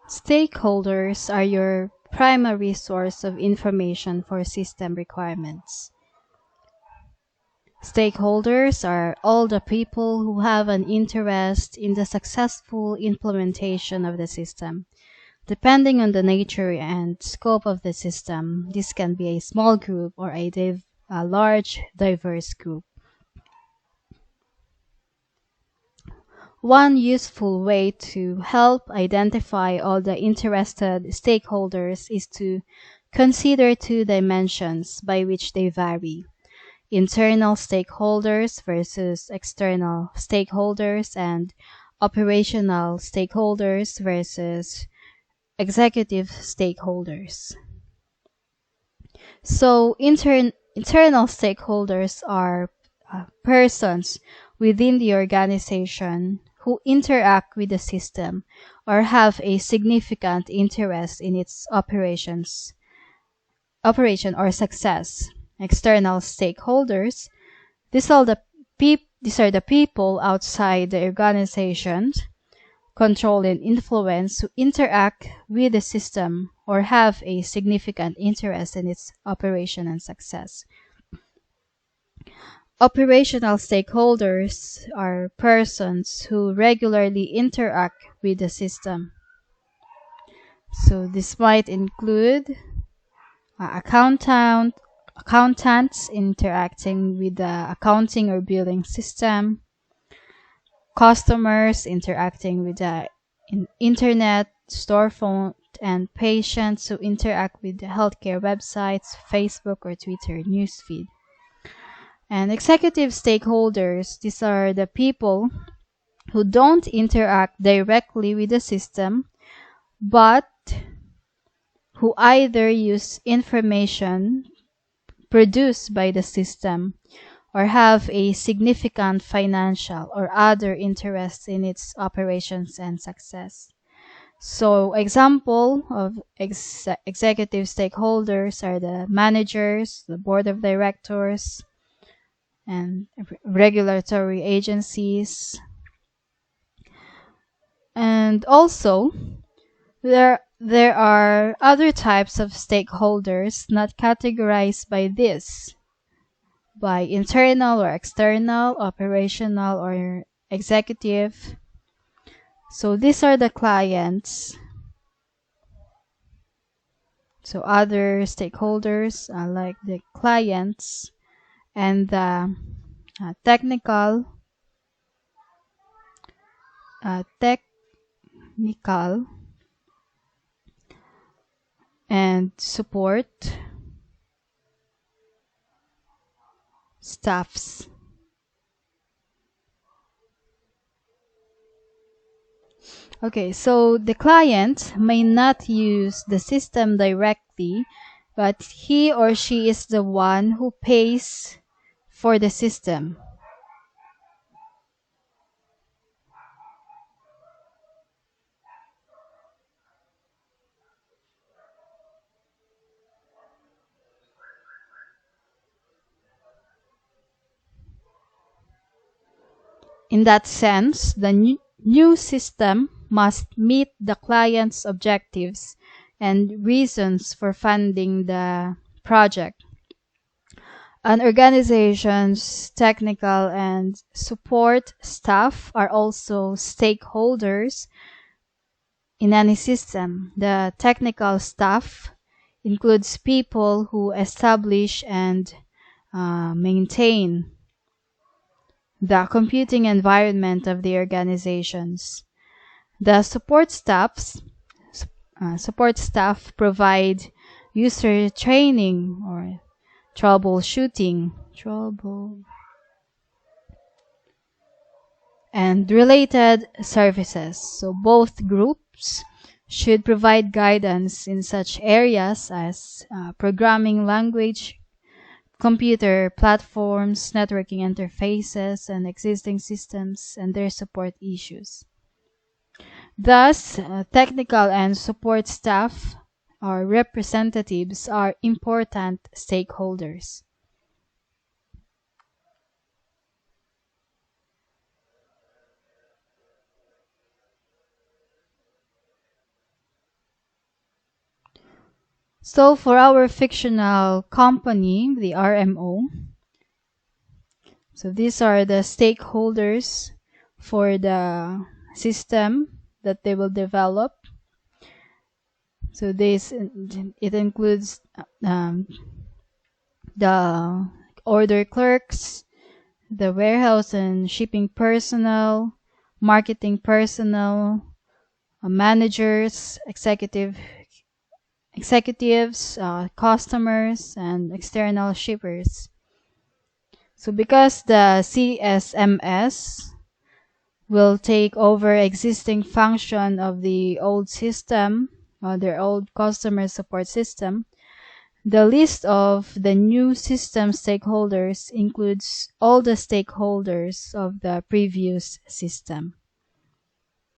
Stakeholders are your primary source of information for system requirements. Stakeholders are all the people who have an interest in the successful implementation of the system. Depending on the nature and scope of the system, this can be a small group or a large, diverse group. One useful way to help identify all the interested stakeholders is to consider two dimensions by which they vary: internal stakeholders versus external stakeholders, and operational stakeholders versus executive stakeholders. So, internal stakeholders are persons within the organization who interact with the system or have a significant interest in its operation or success. External stakeholders, these are the people outside the organization, control and influence, who interact with the system or have a significant interest in its operation and success. Operational stakeholders are persons who regularly interact with the system. So this might include accountants interacting with the accounting or billing system, customers interacting with the internet, storefront, and patients who interact with the healthcare websites, Facebook or Twitter newsfeed. And executive stakeholders, these are the people who don't interact directly with the system, but who either use information produced by the system or have a significant financial or other interest in its operations and success. So, example of executive stakeholders are the managers, the board of directors, and regulatory agencies. And also, there are other types of stakeholders not categorized by internal or external, operational or executive. So these are the clients. So other stakeholders are like the clients and the technical and support staffs. Okay, so the client may not use the system directly, but he or she is the one who pays for the system. In that sense, the new system must meet the client's objectives and reasons for funding the project. An organization's technical and support staff are also stakeholders in any system. The technical staff includes people who establish and maintain the computing environment of the organizations. The support staff provide user training or troubleshooting, and related services. So both groups should provide guidance in such areas as programming language, computer platforms, networking interfaces, and existing systems and their support issues. Thus, technical and support staff or representatives are important stakeholders. So for our fictional company, the RMO, so these are the stakeholders for the system that they will develop. So it includes the order clerks, the warehouse and shipping personnel, marketing personnel, managers, executives, customers, and external shippers. So because the CSMS will take over existing function of the old system, their old customer support system, the list of the new system stakeholders includes all the stakeholders of the previous system.